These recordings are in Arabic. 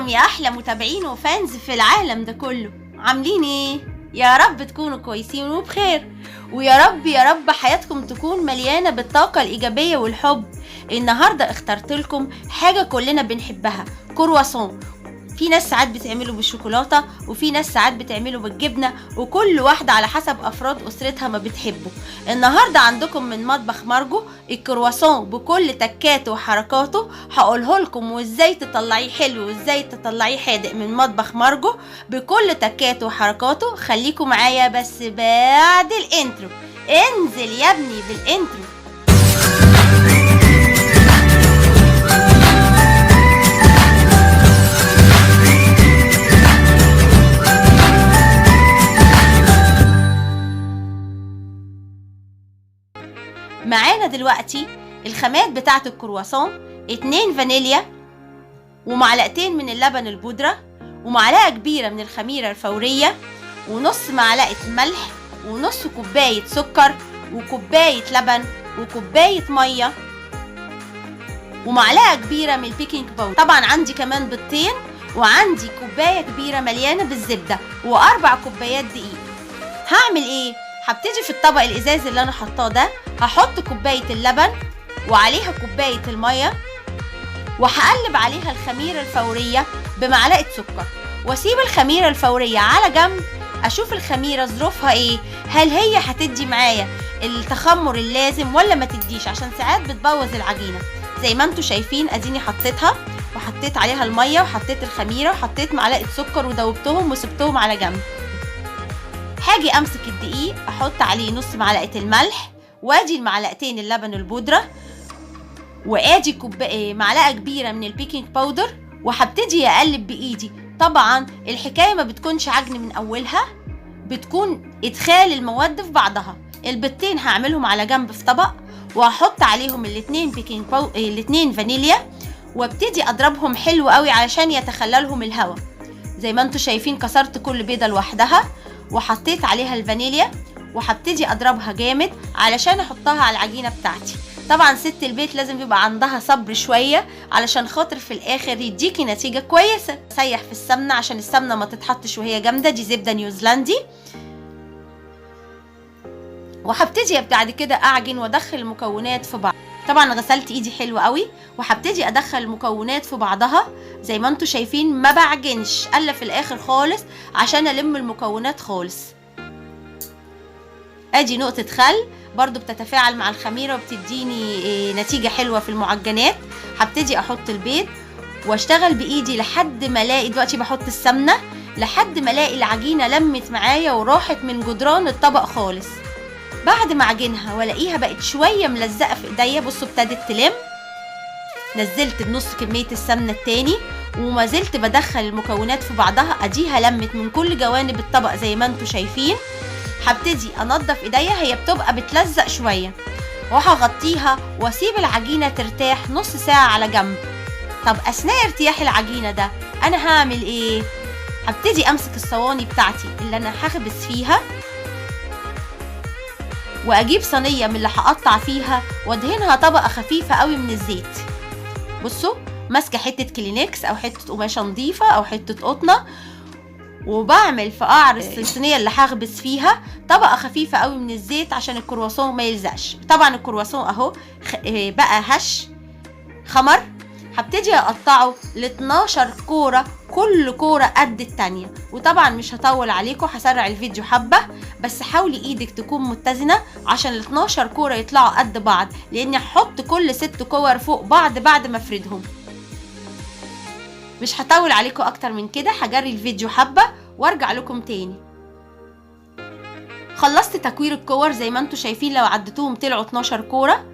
ازيكم يا احلى متابعين وفانز في العالم ده كله؟ عاملين ايه؟ يا رب تكونوا كويسين وبخير، ويا رب يا رب حياتكم تكون مليانة بالطاقة الإيجابية والحب. النهاردة اخترت لكم حاجة كلنا بنحبها، كرواسون. في ناس ساعات بتعمله بالشوكولاتة، وفي ناس ساعات بتعمله بالجبنة، وكل واحدة على حسب أفراد أسرتها ما بتحبه. النهاردة عندكم من مطبخ مارجو الكرواسون بكل تكاته وحركاته. هقوله لكم وازاي تطلعيه حلو وازاي تطلعيه حادق من مطبخ مارجو بكل تكاته وحركاته. خليكم معايا بس بعد الانترو. انزل يا ابني بالانترو. معانا دلوقتي الخامات بتاعت الكرواسون: 2 فانيليا، ومعلقتين من اللبن البودرة، ومعلقة كبيرة من الخميرة الفورية، ونص معلقة ملح، ونص كوباية سكر، وكوباية لبن، وكوباية مية، ومعلقة كبيرة من البيكنج باودر. طبعا عندي كمان بيضتين، وعندي كوباية كبيرة مليانة بالزبدة، و4 كوبايات دقيق. هعمل ايه؟ هبتدي في الطبق الازاز اللي انا حطاه ده، هحط كوباية اللبن وعليها كوباية المية، وهقلب عليها الخميرة الفورية بمعلقة سكر، واسيب الخميرة الفورية على جنب. اشوف الخميرة ظروفها ايه، هل هي هتدي معايا التخمر اللازم ولا ما تديش، عشان ساعات بتبوظ العجينة. زي ما انتوا شايفين اديني حطيتها، وحطيت عليها المية، وحطيت الخميرة، وحطيت معلقة سكر، ودوبتهم وسبتهم على جنب. هاجي امسك الدقيق احط عليه نص معلقة الملح، وادي المعلقتين اللبن البودرة، وادي معلقة كبيرة من البيكنج باودر، وهبتدي اقلب بايدي. طبعا الحكاية ما بتكونش عجن من اولها، بتكون ادخال المواد في بعضها. البيضتين هعملهم على جنب في طبق، وهحط عليهم الاتنين فانيليا، وابتدي اضربهم حلو قوي علشان يتخللهم الهواء. زي ما انتوا شايفين كسرت كل بيضة لوحدها، وحطيت عليها الفانيليا، وهبتدي اضربها جامد علشان احطها على العجينة بتاعتي. طبعا ست البيت لازم يبقى عندها صبر شوية علشان خاطر في الاخر يديكي نتيجة كويسة. سيح في السمنة عشان السمنة ما تتحطش وهي جامدة، دي زبدة نيوزيلندي. وهبتدي بعد كده اعجن وادخل المكونات في بعض. طبعا غسلت ايدي حلو قوي، وهبتدي ادخل المكونات في بعضها زي ما انتوا شايفين. ما بعجنش الا في الاخر خالص عشان الم المكونات خالص. ادي نقطة خل برضو بتتفاعل مع الخميرة وبتديني نتيجة حلوة في المعجنات. هبتدي احط البيض واشتغل بايدي لحد ما الاقي، دلوقتي بحط السمنة لحد ما الاقي العجينة لمت معايا وراحت من جدران الطبق خالص. بعد ما اعجنها والاقيها بقت شوية ملزقة في ايديا، بصوا ابتدت تلم. نزلت بنص كمية السمنة التاني، وما زلت بدخل المكونات في بعضها. اديها لمت من كل جوانب الطبق زي ما انتوا شايفين. هبتدي انضف ايديا، هي بتبقى بتلزق شوية، وهغطيها واسيب العجينة ترتاح نص ساعة على جنب. طب اثناء ارتياح العجينة ده انا هعمل ايه؟ هبتدي امسك الصواني بتاعتي اللي انا هخبز فيها، واجيب صينية من اللي هقطع فيها وادهنها طبقة خفيفة قوي من الزيت. بصوا ماسكة حتة كلينكس او حتة قماشة نظيفة او حتة قطنة، وبعمل في قعر الصينيه اللي هخبز فيها طبقه خفيفه قوي من الزيت عشان الكرواسون ما يلزقش. طبعا الكرواسون اهو بقى هش خمر. هبتدي اقطعه ل 12 كوره، كل كوره قد التانيه. وطبعا مش هطول عليكم، هسرع الفيديو حبه، بس حاولي ايدك تكون متزنه عشان ال 12 كوره يطلعوا قد بعض، لاني هحط كل 6 كور فوق بعض بعد ما افردهم. مش هطول عليكم اكتر من كده، هجري الفيديو حبة وارجع لكم تاني. خلصت تكوير الكور زي ما انتوا شايفين، لو عدتوهم طلعوا 12 كورة.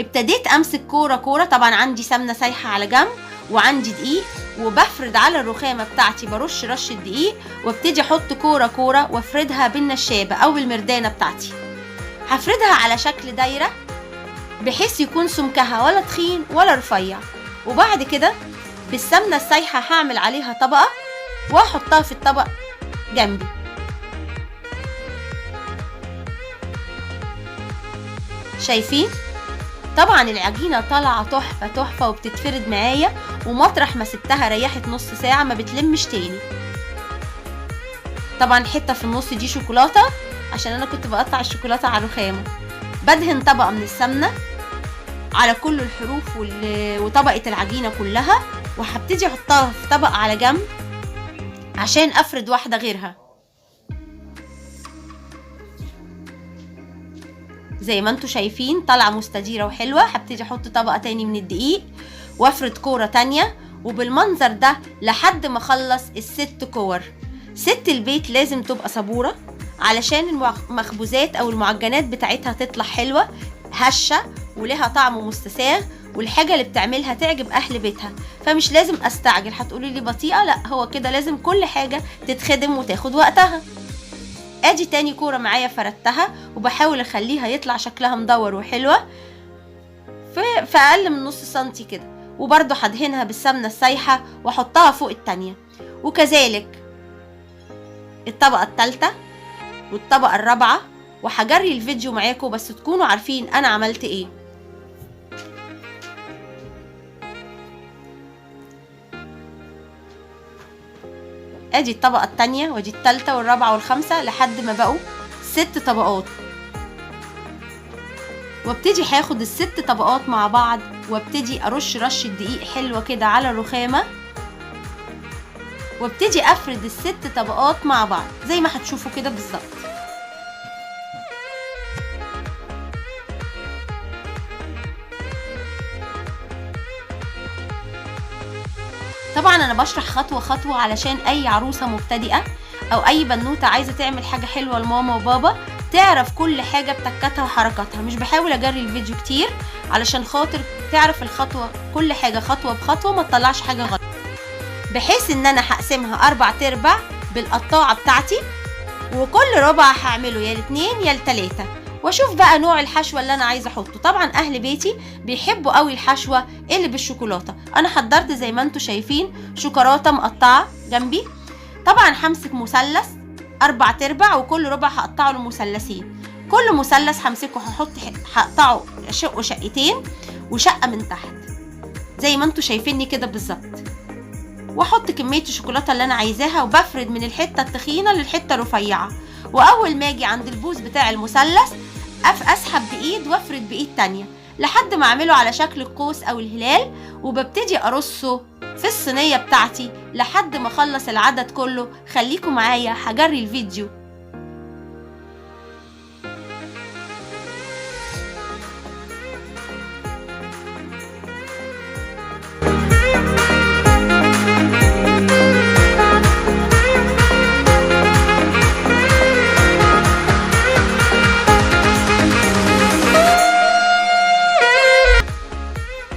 ابتديت امسك كورة كورة. طبعا عندي سمنة سايحة على جنب، وعندي دقيق، وبفرد على الرخامة بتاعتي، برش رشة دقيق، وابتدي احط كورة كورة وافردها بالنشابة او بالمردانة بتاعتي. هفردها على شكل دايرة بحيث يكون سمكها ولا تخين ولا رفيع. وبعد كده بالسمنة السايحة هعمل عليها طبقة واحطها في الطبق جنبي. شايفين؟ طبعا العجينة طالعة تحفة تحفة وبتتفرد معايا، ومطرح ما سبتها ريحت نص ساعة ما بتلمش تاني. طبعا حتة في النص دي شوكولاتة عشان انا كنت بقطع الشوكولاتة على الرخامة. بدهن طبقة من السمنة على كل الحروف وطبقة العجينة كلها، وهبتدي احطها في طبق على جنب عشان افرد واحدة غيرها. زي ما انتوا شايفين طالعة مستديرة وحلوة. هبتدي احط طبقة تاني من الدقيق وافرد كورة تانية، وبالمنظر ده لحد ما اخلص ال6 كور. ست البيت لازم تبقى صبورة علشان المخبوزات او المعجنات بتاعتها تطلع حلوة هشة ولها طعم مستساغ، والحاجة اللي بتعملها تعجب اهل بيتها. فمش لازم استعجل. هتقولي لي بطيئة، لا، هو كده لازم كل حاجة تتخدم وتاخد وقتها. ادي تاني كورة معايا فردتها، وبحاول اخليها يطلع شكلها مدور وحلوة في اقل من نص سنتي كده. وبرضو هدهنها بالسمنة السايحة واحطها فوق التانية، وكذلك الطبقة التالتة والطبقة الرابعة. وهجري الفيديو معاكم بس تكونوا عارفين انا عملت ايه. ادي الطبقة التانية ودي التالتة والرابعة والخامسة لحد ما بقوا 6 طبقات. وابتدي هاخد ال6 طبقات مع بعض وابتدي ارش رشة دقيق حلوة كده على الرخامة، وابتدي افرد ال6 طبقات مع بعض زي ما هتشوفوا كده بالظبط. طبعا انا بشرح خطوة خطوة علشان اي عروسة مبتدئة او اي بنوتة عايزة تعمل حاجة حلوة لماما وبابا تعرف كل حاجة بتكتها وحركاتها. مش بحاول اجري الفيديو كتير علشان خاطر تعرف الخطوة كل حاجة خطوة بخطوة ما تطلعش حاجة غلط، بحيث ان انا هقسمها 4/4 بالقطاعة بتاعتي، وكل ربع هعمله يا ل2 يا ل3، واشوف بقى نوع الحشوة اللي انا عايزة احطه. طبعا اهل بيتي بيحبوا قوي الحشوة اللي بالشوكولاتة. انا حضرت زي ما انتوا شايفين شوكولاتة مقطعة جنبي. طبعا همسك مثلث 4/4 وكل ربع هقطعه لمثلثين. كل مثلث همسكه هقطعه شق وشقتين وشقة من تحت زي ما انتوا شايفيني كده بالظبط، واحط كمية الشوكولاتة اللي انا عايزاها، وبفرد من الحتة التخينة للحتة الرفيعة. واول ما اجي عند البوز بتاع المثلث اسحب بايد وافرد بايد تانية لحد ما اعمله على شكل القوس او الهلال، وببتدي ارصه في الصينية بتاعتي لحد ما اخلص العدد كله. خليكم معايا هجري الفيديو.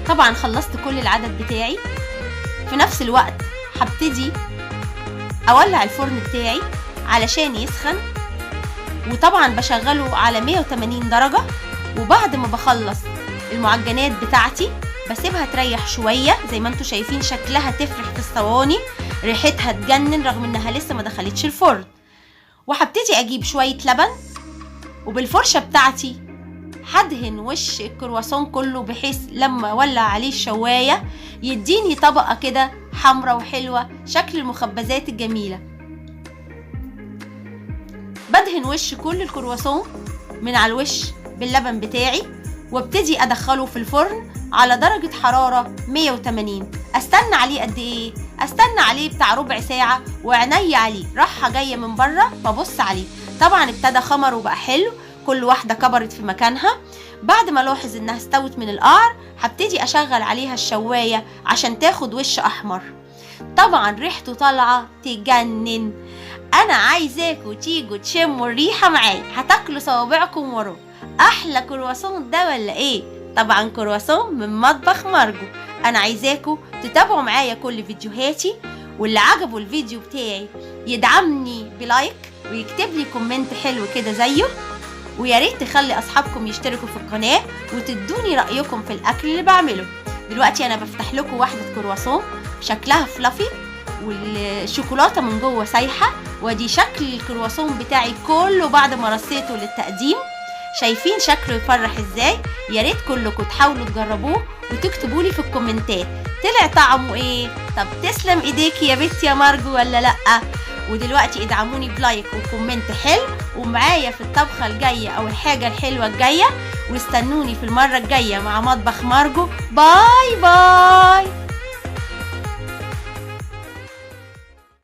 طبعا خلصت كل العدد بتاعي. في نفس الوقت هبتدي اولع الفرن بتاعي علشان يسخن، وطبعا بشغله على 180 درجة. وبعد ما بخلص المعجنات بتاعتي بسيبها تريح شوية. زي ما انتوا شايفين شكلها تفرح في الصواني، ريحتها تجنن رغم انها لسه ما دخلتش الفرن. وهبتدي اجيب شوية لبن، وبالفرشة بتاعتي هدهن وش الكرواسون كله بحيث لما اولع عليه الشواية يديني طبقة كده حمرة وحلوة شكل المخبزات الجميلة. بدهن وش كل الكرواسون من على الوش باللبن بتاعي، وابتدي ادخله في الفرن على درجة حرارة 180. استنى عليه قد ايه؟ استنى عليه بتاع ربع ساعة، وعيني عليه راحة جاية من بره ببص عليه. طبعا ابتدى خمر وبقى حلو، كل واحدة كبرت في مكانها. بعد ما الاحظ انها استوت من القعر هبتدي اشغل عليها الشواية عشان تاخد وش احمر. طبعا ريحته طالعة تجنن. انا عايزاكوا تيجوا تشموا الريحة معايا، هتاكلوا صوابعكم وراه. احلى كرواسون ده ولا ايه؟ طبعا كرواسون من مطبخ مارجو. انا عايزاكوا تتابعوا معايا كل فيديوهاتي، واللي عجبوا الفيديو بتاعي يدعمني بلايك ويكتب لي كومنت حلو كده زيه، ويا ريت تخلي اصحابكم يشتركوا في القناه وتدوني رايكم في الاكل اللي بعمله. دلوقتي انا بفتح لكم واحده كرواسون شكلها فلافي والشوكولاته من جوه سايحه، ودي شكل الكرواسون بتاعي كله بعد ما رصيته للتقديم. شايفين شكله يفرح ازاي؟ يا ريت كلكم تحاولوا تجربوه وتكتبوا لي في الكومنتات طلع طعمه ايه. طب تسلم ايديكي يا بنتي يا مارجو ولا لا؟ ودلوقتي ادعموني بلايك وكومنت حلو، ومعايا في الطبخه الجايه او الحاجه الحلوه الجايه، واستنوني في المره الجايه مع مطبخ مارجو. باي باي.